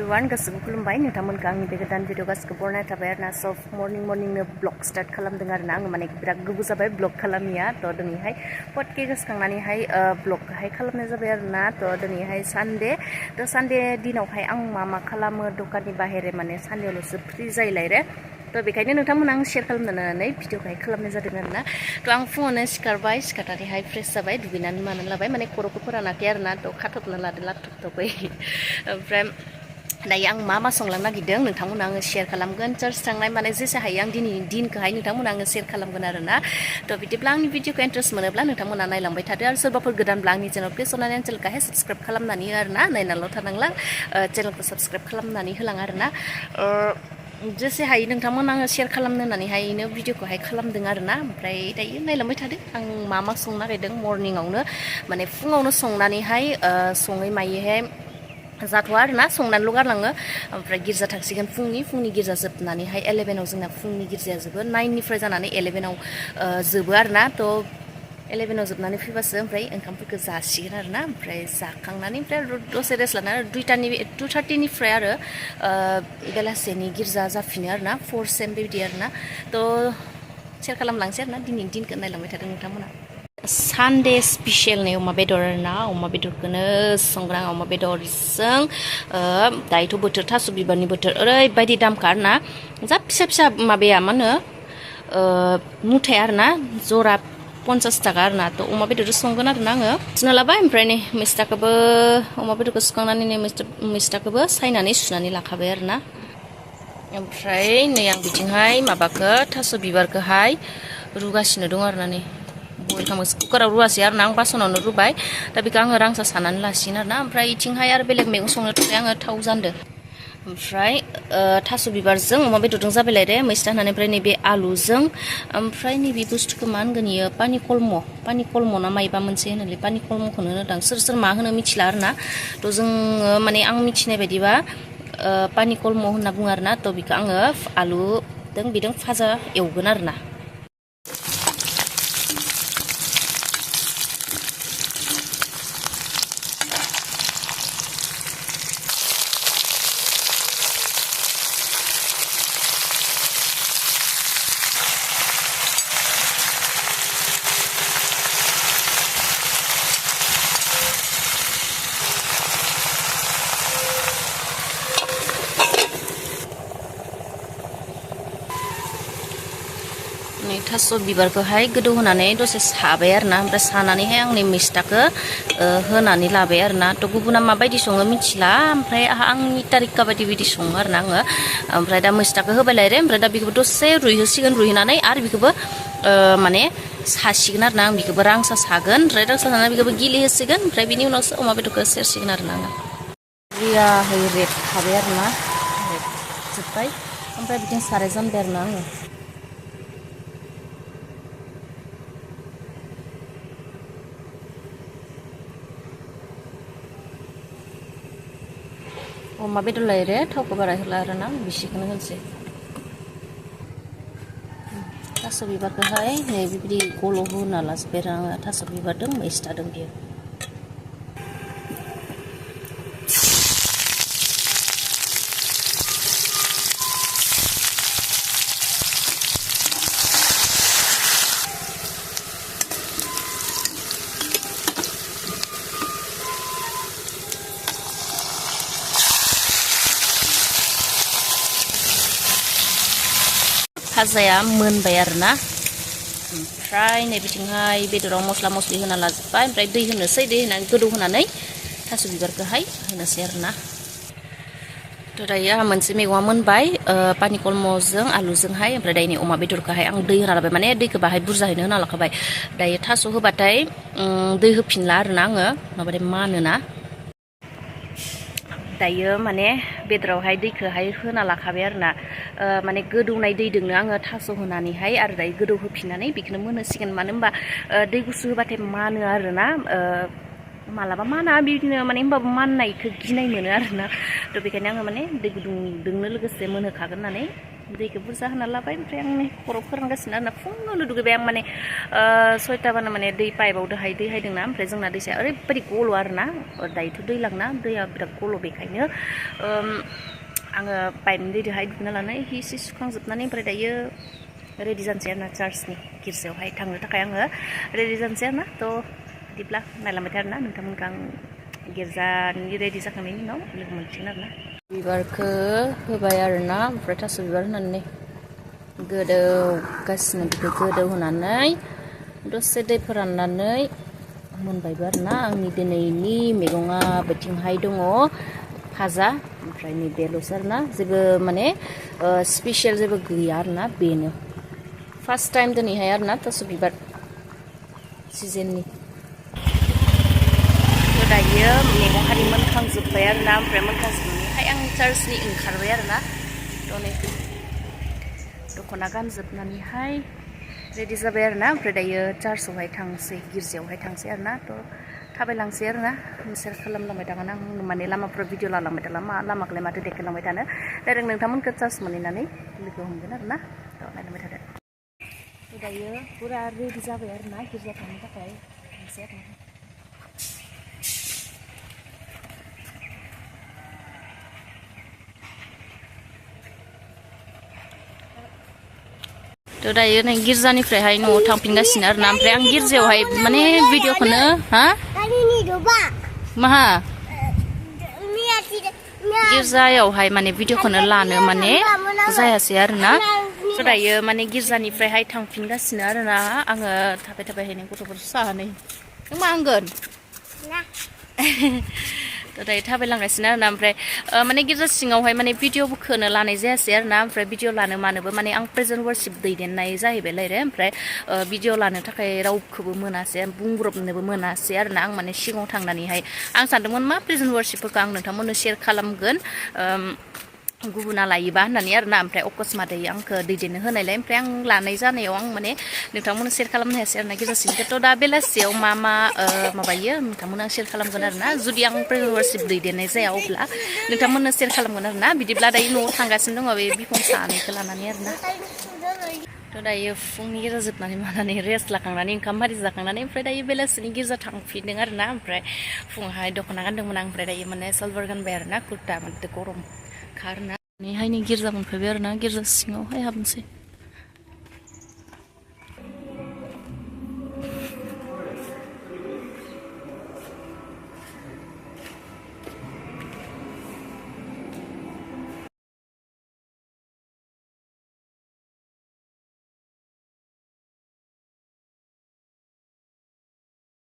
everyone, गासैबो खुलुमबाय नोंथांमोनखौ आंनि बे गोदान भिडिअ गासैबो बरायनाय थाबाय आरोना सब मर्निंनो ब्लग स्टार्ट खालामदों आरोना आङो माने बिराद गोबाव जाबाय ब्लग खालामिया थ' दिनैहाय पटके गोसोखांनानैहाय ब्लगखौहाय खालामनाय जाबाय आरोना थ' दिनैहाय सानडे थ' सानडे दिनावहाय आं मा खालामो दखाननि बाहेरे माने सानडेआवल'सो फ्रि जायोलाय रे थ' बेखायनो नोंथांमोना आं शेयार खालामनानै भिडिअखौहाय खालामनाय जादों आरोना थ' आं फुङावनो सिखारबाय सिखारनानैहाय फ्रेस जाबाय दुगैनानै मानो लाबाय माने खर'खौ फोरानाखै आरोना थ' खाथबना लादो लाथबथबै ओमफ्राय दायो आं मा संलांनो नागिरदों नोंथांमोना आङो शेयार खालामगोन चार्च थांनाय माने जेसे हायो आं दिनैनि दिनखौहाय नोंथांमोना आङो शेयार खालामगोन आरोना थ' बिदिब्ला आंनि भिडिअखौ इन्ट्रेस्ट मोनोब्ला नोंथांमोना नायलांबाय थादो आरो सोरबाफोर गोदानब्ला आंनि चेनेल प्लिज अननानै चेनेलखौहाय साबस्क्राइब खालामनानै आरोना नायनानैल' थानांला चेनेलखौ साबस्क्राइब खालामनानै होलां आरोना जेसे हायो नोंथांमोना आङो शेयार खालामनो होननानैहायनो भिडिअखौहाय खालामदों आरोना ओमफ्राय दायो नायलांबाय थादो आं मा संनो नागिरदों मर्निंआवनो माने फुङावनो संनानैहाय सङै मायैहाय जाथ'आ आरोना संनानैल' गारलाङो ओमफ्राय गिर्जा थांसिगोन फुंनि गिर्जा जोबनानैहाय 11आव जोंना फुंनि गिर्जाया जोबो 9निफ्राय जानानै 11आव जोबो आरोना थ' 11आव जोबनानै फैबासो ओमफ्राय ओंखामफोरखौ जासिगोन आरोना ओमफ्राय जाखांनानै ओमफ्राय दसे रेस्ट लानानै 2:30निफ्राय आरो बेलासेनि गिर्जा जाफिनो आरोना 4 सेम बेबायदि आरोना थ' शेयार खालामलांसै आरोना दिनैनि दिनखौ नायलांबाय थादों नोंथांमोना सानडे स्पेसियेलनि अमा बेदर आरोना अमा बेदरखौनो संग्रा अमा बेदरजों दायोथ' बोथोर थास' बिबारनि बोथोर ओरैबायदि दामखा आरोना जा फिसा माबाया मा होनो मुथाया आरोना जरा 50 थाखा आरोना थ' अमा बेदरजों संगोन आरोना आङो सुना लाबाय ओमफ्राय नै मैस्थाखौबो अमा बेदरखौ सुखांनानै नै मैस्थाखौबो सायनानै सुनानै लाखाबाय आरोना ओमफ्राय नै आं बिथिंहाय माबाखौ थास' बिबारखौहाय रुगासिनो दं आरोना नै बयल खालामो कुकाराव रुवासै आरोना आं बासनावनो रुबाय दा बेखौ आङो रांसा सानानै लासिगोन आरोना ओमफ्राय इथिंहाय आरो बेलेग मैगं संनो थाखाय आङो थाव जानदो ओमफ्राय थास' बिबारजों अमा बेदरजों जाबायलाय रे मैस्था होनानै ओमफ्राय नैबे आलुजों ओमफ्राय नैबे बुस्थुखौ मा होनगोन इयो पानि कलम ना मायबा मोनसे होनोलै पानि कलमखौनो होनोदां सोर मा होनो मिथिला आरोना थ' जोङो माने आं मिथिनाय बायदिबा पानि कलम होनना बुङो आरोना थ' बेखौ आङो आलुजों बिजों फाजा एवगोन आरोना नै थास' बिबारखौहाय गोदौ होनानै दसे साबाय आरोना ओमफ्राय सानानैहाय आं नै मैस्थाखौ होनानै लाबाय आरोना थ' गुबुना माबायदि सङो मिथिला ओमफ्राय आंनि तारिका बायदि सङो आरोना आङो ओमफ्राय दा मैस्थाखौ होबायलाय रे ओमफ्राय दा बेखौबो दसे रुइहोसिगोन रुइहोनानै आरो बेखौबो माने सासिगोन आरोना आं बेखौबो रांसा सागोन ओमफ्राय रांसा सानानै बेखौबो गिलिहोसिगोन ओमफ्राय बिनि उनावसो अमा बेदरखौ सेरसिगोन आरोना आङो रियाहै रेबखाबाय आरोना रेबजोब्बाय ओमफ्राय बिदिनो साराय जानबाय आरोना आङो अमा बेदर लायो रे थावखौ बारा होला आरोना बिसिखौनो होनसै थास' बिबारखौहाय नै बिबायदि गल' होना लाजोब्बाय आरो आङो थास' बिबारदों मैस्थादों बियो फाजाया मोनबाय आरोना ओमफ्राय नै बिथिंहाय बेदराव मस्ला मस्लि होना लाजोब्बाय ओमफ्राय दै होनोसै दै होनानै गोदौ होनानै थास' बिबारखौहाय होनोसै आरोना थ' दायो आंहा मोनसे मैगङा मोनबाय पानि कलमजों आलुजोंहाय ओमफ्राय दायो अमा बेदरखौहाय आं दै होना लाबाय माने दैखौ बाहाय बुरजाहैनो होना लाखाबाय दायो थास' होबाथाय दै होफिनला आरोना आङो माबाथाय मानोना दायो माने बेदरावहाय दैखौहाय होना लाखाबाय आरोना माने गोदौनाय दैदोंनो आङो थास' होनानैहाय आरो दायो गोदौ होफिननानै बेखौनो मोनहोसिगोन मानो होनबा दै गुसु होबाथाय मानो आरोना मालाबा माना बिदिनो माने होमबाबो माननायखौ गिनाय मोनो आरोना थ' बेखायनो आङो माने दै गुदुंजोंनो लोगोसे मोनहोखागोन होननानै दैखौ बुरजा होना लाबाय ओमफ्राय आं खर' फोरानगासिनो आरोना फुङावनो दुगैबाय आं माने 6टाबानो माने दै पाइपआव दै हायदोंना ओमफ्राय जोंना दैसाया ओरैबायदि गल' आरोना दायोथ' दैलांना दैया बिराद गल' बेखायनो आङो पाइपनि दैजोंहाय दुगैना लानाय हि सि सुखांजोबनानै ओमफ्राय दायो रेडि जानोसै आरोना चार्चनि गिर्जायावहाय थांनो थाखाय आङो रेडि जानोसै आरोना थ' बिदिब्ला नायलांबाय था आरोना नोंथांमोनखौ आं गिर्जानि रेडि जाखांनायनि उनाव लोगो मोनसिगोन आरोना बिबारखौ होबाय आरोना ओमफ्राय थास' बिबार होनानै गोदौगासिनो बेखौ गोदौ होनानै दसे दै फोराननानै मोनबायबो आरोना आंनि दिनैनि मैगङा बेथिंहाय दङ भाजा ओमफ्राय नैबेल'सो आरोना जेबो माने स्पेसियेल जेबो गैया आरोना बेनो फार्स्ट टाइम दिनैहाय आरोना थास' बिबार सिजेननि दायो मैगं हारि मोनखांजोब्बाय आरोना ओमफ्राय मोनखांजोबनानैहाय आं चार्चनि ओंखारबाय आरोना थ' नै दख'ना गानजोबनानैहाय रेडि जाबाय आरोना ओमफ्राय दायो चार्चआवहाय थांसै गिर्जायावहाय थांसै आरोना थ' थाबायलांसै आरोना सेयार खालामलांबाय थागोन आं माने लामाफ्राव भिडिअ लालांबाय थाला लामाखौलाय माथो देखायलांबाय थानो डाइरेक्ट नोंथांमोनखौ चार्च मोनहैनानै लोगो हमगोन आरोना थ' नायलांबाय थादो दायो फुरा रेडि जाबाय आरोना गिर्जा थांनो थाखाय थांसै आरोना थ' दायो नै गिर्जानिफ्रायहाय न'आव थांफिनगासिनो आरोना ओमफ्राय आं गिर्जायावहाय माने भिडिअखौनो माहा गिर्जायावहाय माने भिडिअखौनो लानो माने जायासै आरोना थ' दायो माने गिर्जानिफ्रायहाय थांफिनगासिनो आरोना आङो थाबाय थाबायहाय गथ'फोर सानै नों मा होनगोन थ' दायो थाबायलांगासिनो आरोना ओमफ्राय माने गिर्जा सिङावहाय माने भिडिअखौनो लानाय जायासै आरोना ओमफ्राय भिडिअ लानो मानोबो माने आं प्रेजेन्ट वार्शिप दैदेननाय जाहैबाय लायरे ओमफ्राय भिडिअ लानो थाखाय रावखौबो मोनासै बुंब्रबनोबो मोनासै आरोना आं माने सिगाङाव थांनानैहाय आं सानदोंमोन मा प्रेजेन्ट वार्शिपफोरखौ आं नोंथांमोननो शेयार खालामगोन गुबुना लायोबा होननानै आरोना ओमफ्राय अकस्मातै आंखौ दैदेननो होनायलाय ओमफ्राय आं लानाय जानायाव आं माने नोंथांमोननो शेयार खालामनो हायासै आरोना गिर्जासिमखौथ' दा बेलासियाव मा माबायो नोंथांमोननो आं शेयार खालामगोन आरोना जुदि आं प्रेजेन्ट वार्शिप दैदेननाय जाया अब्ला नोंथांमोननो शेयार खालामगोन आरोना बिदिब्ला दायो न'आव थांगासिनो दङ बे बिफां सानैखौ लानानै आरोना थ' दायो फुंनि गिर्जा जोबनानै मानानै रेस्ट लाखांनानै ओंखाम आरि जाखांनानै ओमफ्राय दायो बेलासिनि गिर्जा थांफिनदों आरोना ओमफ्राय फुङावहाय दख'ना गानदोंमोन आं ओमफ्राय दायो माने सालवार गानबाय आरोना कुर्ता माने गरम खारना नैहाय गिर्जा मोनफैबाय आरोना गिर्जा सिङावहाय हाबनोसै